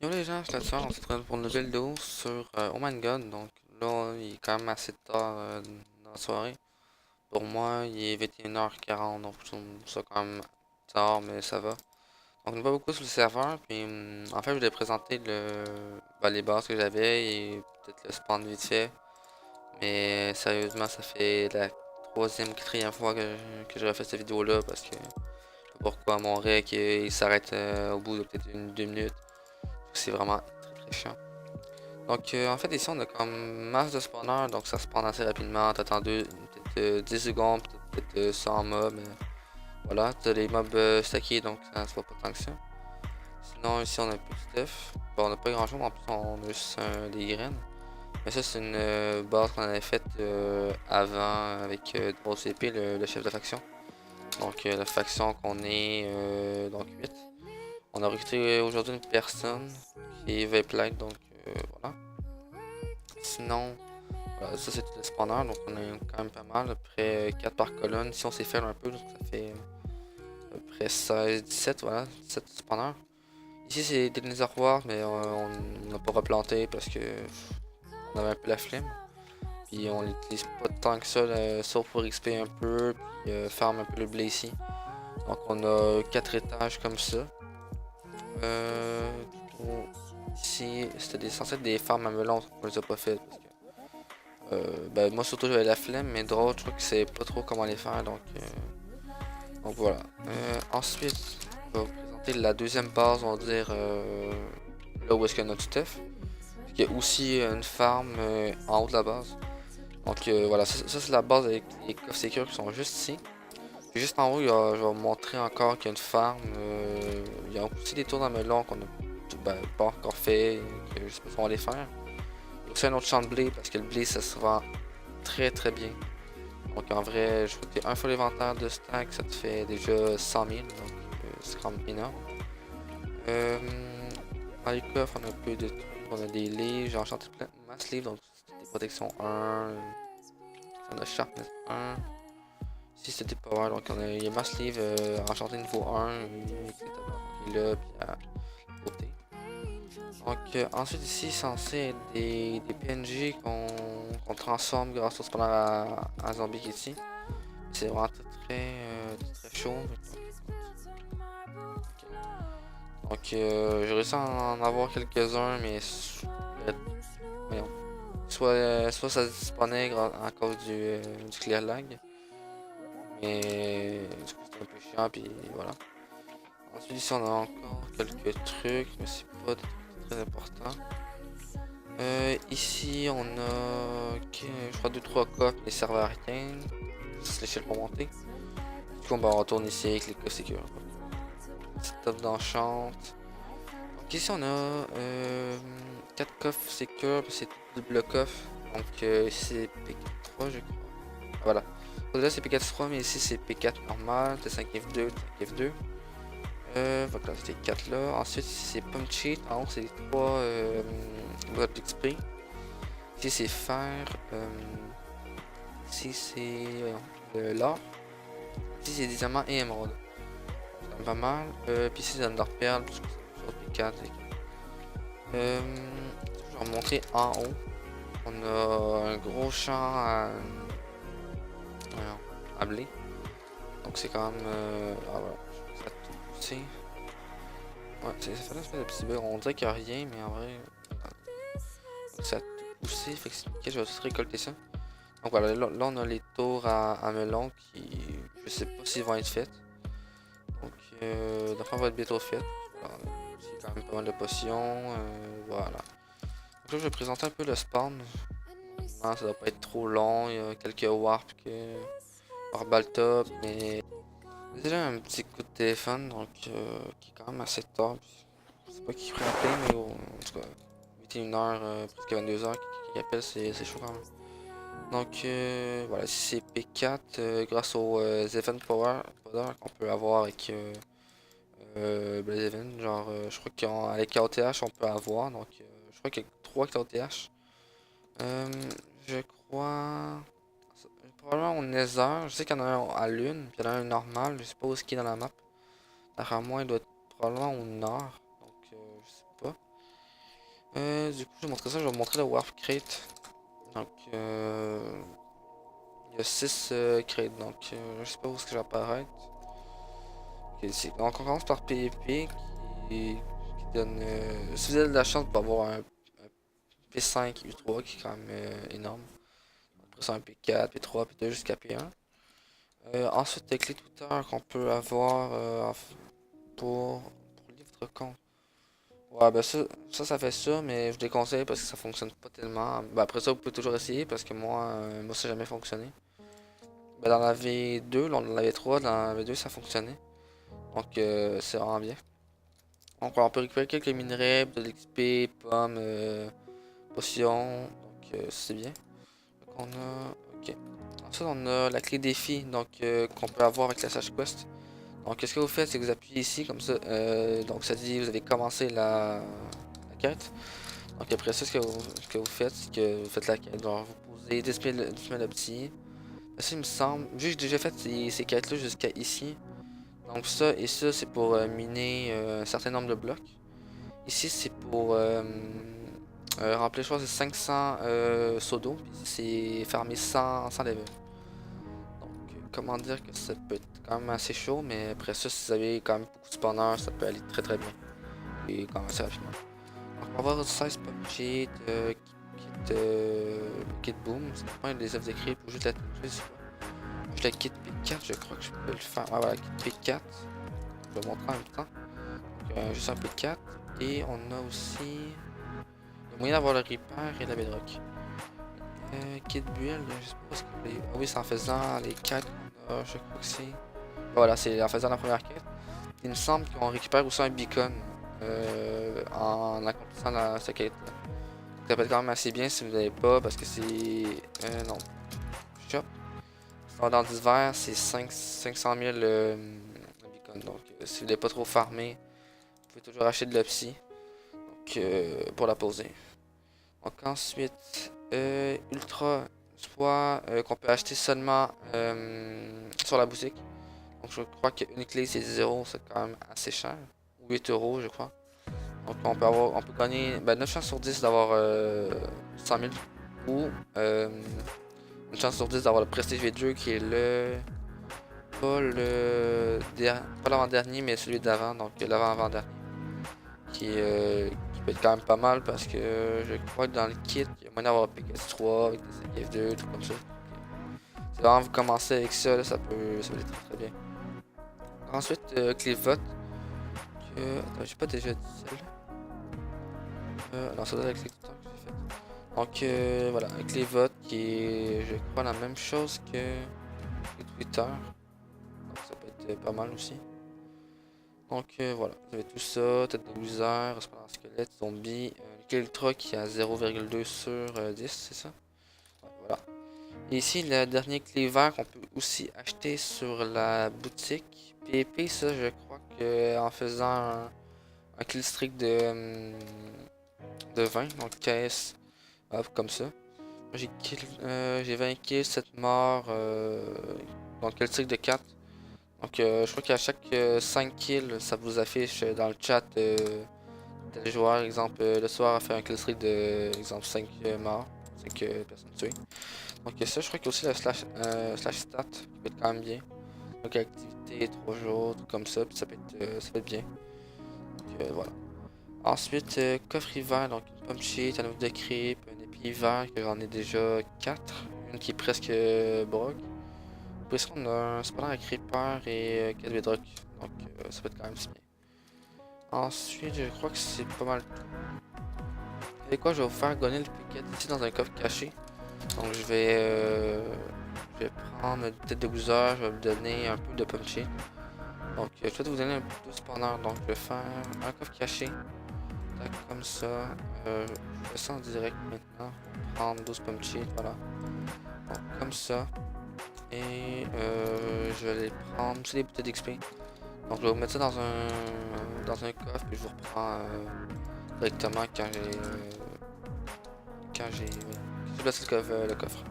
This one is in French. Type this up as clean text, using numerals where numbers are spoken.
Yo les gens, je suis là on se retrouve pour une nouvelle vidéo sur Oh My God. Donc là, il est quand même assez tard dans la soirée. Pour moi, il est 21h40, donc je trouve ça quand même tard, mais ça va. Donc on n'est pas beaucoup sur le serveur, puis en fait, je voulais présenter les bases que j'avais et peut-être le spawn vite fait. Mais sérieusement, ça fait la troisième, quatrième fois que je refais cette vidéo-là parce que je sais pas pourquoi mon rec il s'arrête au bout de peut-être une, 2 minutes. C'est vraiment très chiant. Donc en fait ici on a comme masse de spawners, donc ça spawn assez rapidement, t'attends peut-être 10 secondes, peut-être 100 mobs, mais voilà, t'as les mobs stackés donc ça se voit pas tant que ça. Sinon ici on a un peu de stuff, bon, on a pas grand chose, en plus on a juste des graines. Mais ça c'est une base qu'on avait faite avant avec DroCP, le chef de faction. Donc la faction qu'on est donc 8. On a recruté aujourd'hui une personne qui est Vape donc voilà. Sinon, voilà, ça c'est le spawner, donc on a quand même pas mal, à peu près 4 par colonne. Si on s'est fait un peu, donc ça fait à peu près 16, 17, voilà, 17 spawners. Ici c'est des dinosaures, mais on n'a pas replanté parce que on avait un peu la flemme. Puis on l'utilise pas tant que ça, sauf pour XP un peu, puis farm un peu le blé ici. Donc on a 4 étages comme ça. Euh, Ici, c'était censé être des farms à melon, on les a pas fait parce que ben, moi surtout j'avais la flemme, mais d'autres je crois que c'est pas trop comment les faire, donc voilà. Ensuite, je vais vous présenter la deuxième base, on va dire là où est-ce qu'il y a notre stuff. Il y a aussi une farm en haut de la base. Donc voilà, ça c'est la base avec les coffres sécures qui sont juste ici. Puis juste en haut, je vais vous montrer encore qu'il y a une farm. Il y a aussi des tours dans melon qu'on a pas encore fait, et que je sais pas si on va les faire. Il y a aussi un autre champ de blé parce que le blé ça se vend très bien. Donc en vrai, je crois que un fois l'inventaire de stack, ça te fait déjà 100 000, donc c'est quand même énorme. Euh, Dans les coffres, on a un peu de trucs, on a des livres, j'ai enchanté plein de masse livres, donc c'était des protections 1, on a sharpness 1. Ici c'était power, donc il y a masse livre enchanté niveau 1, etc. Donc il est là, puis à côté. Donc ensuite ici, censé être des PNJ qu'on transforme grâce au spawner à zombie qui est ici. C'est vraiment très chaud. Donc j'ai réussi à en avoir quelques-uns, mais voyons. Soit ça spawnait à cause du clear lag. Mais du coup c'était un peu chiant, puis voilà. Ensuite ici on a encore quelques trucs, mais c'est pas des trucs très importants. Ici on a je crois 2-3 coques, mais servent à rien. C'est l'échelle pour monter. Du coup on retourne ici avec les coques sécures. Top d'enchant. Donc ici on a 4 coffres sécures, c'est double coffre. Donc ici c'est P4-3 je crois. Ah, voilà. Là c'est P4-3 mais ici c'est P4 normal, T5F2, T5F2. Voilà, c'est les 4 là. Ensuite ici c'est Pump Cheat, en haut c'est les 3 boîtes d'XP. Ici c'est fer. Ici c'est l'or. Ici c'est des diamants et émeraudes. C'est pas mal. Puis ici c'est Under Pearl, parce que c'est P4. Je vais remonter en haut. On a un gros champ à blé. Donc c'est quand même. Ah voilà, ça a tout poussé. Ouais, ça fait une espèce de petit bug. On dirait qu'il n'y a rien, mais en vrai. Ça a tout poussé. Fait que ok, je vais juste récolter ça. Donc voilà, là on a les tours à melon qui. Je sais pas s'ils vont être faits. Donc la on va être bientôt faite. C'est quand même pas mal de potions. Voilà. Donc là je vais présenter un peu le spawn. Non, ça doit pas être trop long, il y a quelques warps que Orbal top, mais j'ai déjà un petit coup de téléphone donc qui est quand même assez tard. C'est pas qui frappé, mais en tout cas 21h, presque 22h qui appelle, c'est chaud quand même. Donc voilà, si c'est P4 grâce aux event power qu'on peut avoir avec les events, genre je crois qu'avec KOTH on peut avoir, donc je crois qu'il y a 3 KOTH. Je crois. Probablement au Nether. Je sais qu'il y en a un à Lune, puis il y en a un normal. Je sais pas où est-ce qu'il est dans la map. D'après moi, il doit être probablement au nord. Donc, je sais pas. Du coup, je vais montrer ça, je vais vous montrer le Warp Crate. Donc, il y a 6 crates, donc je sais pas où est-ce que je vais apparaître. Ok, ici. Donc, on commence par PvP qui donne. Si vous avez de la chance pour avoir un P5 U3 qui est quand même énorme. Après ça, un P4, P3, P2 jusqu'à P1. Ensuite, les clés Twitter qu'on peut avoir pour livre compte. Ouais, ben ça fait ça, mais je vous déconseille parce que ça fonctionne pas tellement. Ben après ça, vous pouvez toujours essayer parce que moi ça n'a jamais fonctionné. Ben dans la V2, dans la V3, dans la V2, ça fonctionnait. Donc, c'est vraiment bien. Donc, on peut récupérer quelques minerais, de l'XP, pommes, potions. Donc, c'est bien. Donc, on a. Ok. Ensuite, on a la clé défi, donc qu'on peut avoir avec la Sage Quest. Donc, qu'est-ce que vous faites, c'est que vous appuyez ici, comme ça. Donc, ça dit vous avez commencé la quête. Donc, après ça, ce que vous faites, c'est que vous faites la quête. Donc, vous posez 10 000 le petit. Ça, il me semble. Vu que j'ai déjà fait ces quêtes-là jusqu'à ici. Donc, ça et ça, c'est pour miner un certain nombre de blocs. Ici, c'est pour remplir, je crois, c'est 500 seaux d'eau. Puis c'est farmer 100 level. Donc, comment dire que ça peut être quand même assez chaud, mais après ça, si vous avez quand même beaucoup de spawners, ça peut aller très très bien. Et quand même assez rapidement. Donc, on va avoir 16 PUBG, kit boom. C'est pas des œuvres d'écrit pour juste la toucher. Je la kit P4, je crois que je peux le faire. Ah, voilà, kit P4. Je vais montrer en même temps. Donc, juste un P4. Et on a aussi. Il y a moyen d'avoir le Reaper et la Bedrock. Kit build, je sais pas ce que les. Ah oui, c'est en faisant les quêtes qu'on a, je crois que c'est. Voilà, c'est en faisant la première quête. Il me semble qu'on récupère aussi un beacon en accomplissant cette quête. Ça peut être quand même assez bien si vous n'avez pas, parce que c'est. Non. Shop. Dans d'hiver, c'est 500 000 beacon. Donc, si vous n'avez pas trop farmé, vous pouvez toujours acheter de l'opsie. Donc, pour la poser. Donc, ensuite, Ultra, soit qu'on peut acheter seulement sur la boutique. Donc, je crois qu'une clé c'est 0, c'est quand même assez cher. Ou 8 euros, je crois. Donc, on peut gagner 9 chances sur 10 d'avoir 100 000. Ou une chance sur 10 d'avoir le Prestige V2 qui est le. Pas l'avant-dernier, mais celui d'avant, donc l'avant-avant-dernier. Qui peut être quand même pas mal parce que je crois que dans le kit, il y a moyen d'avoir PKS3 avec des CKF2, tout comme ça. Si vraiment vous commencez avec ça, là, ça peut être très, très bien. Ensuite, clé vote. Attends, j'ai pas déjà dit celle-là. Non, ça doit être la clé tout le temps que j'ai fait. Donc voilà, avec les votes qui est, je crois, la même chose que Twitter. Donc ça peut être pas mal aussi. Donc voilà, vous avez tout ça, tête de loser, respirateur squelette, zombie, Ultra qui est à 0,2 sur 10, c'est ça? Ouais, voilà. Et ici, le dernier clé vert qu'on peut aussi acheter sur la boutique. PvP, ça, je crois que en faisant un kill streak de 20, donc caisse, hop, comme ça. Moi, j'ai 20 kills, 7 morts, donc kill streak de 4. Donc je crois qu'à chaque 5 kills, ça vous affiche dans le chat tel joueur, exemple le soir a fait un kill streak de exemple 5 morts, 5 personnes tuées. Donc ça je crois qu'il y a aussi le slash stat qui peut être quand même bien. Donc activité 3 jours, tout comme ça, puis ça peut être bien. Donc voilà. Ensuite coffre hiver, donc une pomme cheat, un oeuf de creep, un épi hiver que j'en ai déjà 4, une qui est presque brogue. Après ça, on a un spawner avec Reaper et 4 bedrock. Donc ça peut être quand même si bien. Ensuite, je crois que c'est pas mal tout. Vous savez quoi, je vais vous faire gagner le piquet ici dans un coffre caché. Donc je vais prendre une tête de boozer, je vais vous donner un peu de punchy. Donc je vais vous donner un peu de spawner. Donc je vais faire un coffre caché. Tac, comme ça. Je fais ça en direct maintenant. Prendre 12 punchy, voilà. Donc comme ça. Et je vais les prendre, c'est des bouteilles d'XP. Donc je vais vous mettre ça dans un coffre puis je vous reprends directement quand j'ai placé le coffre.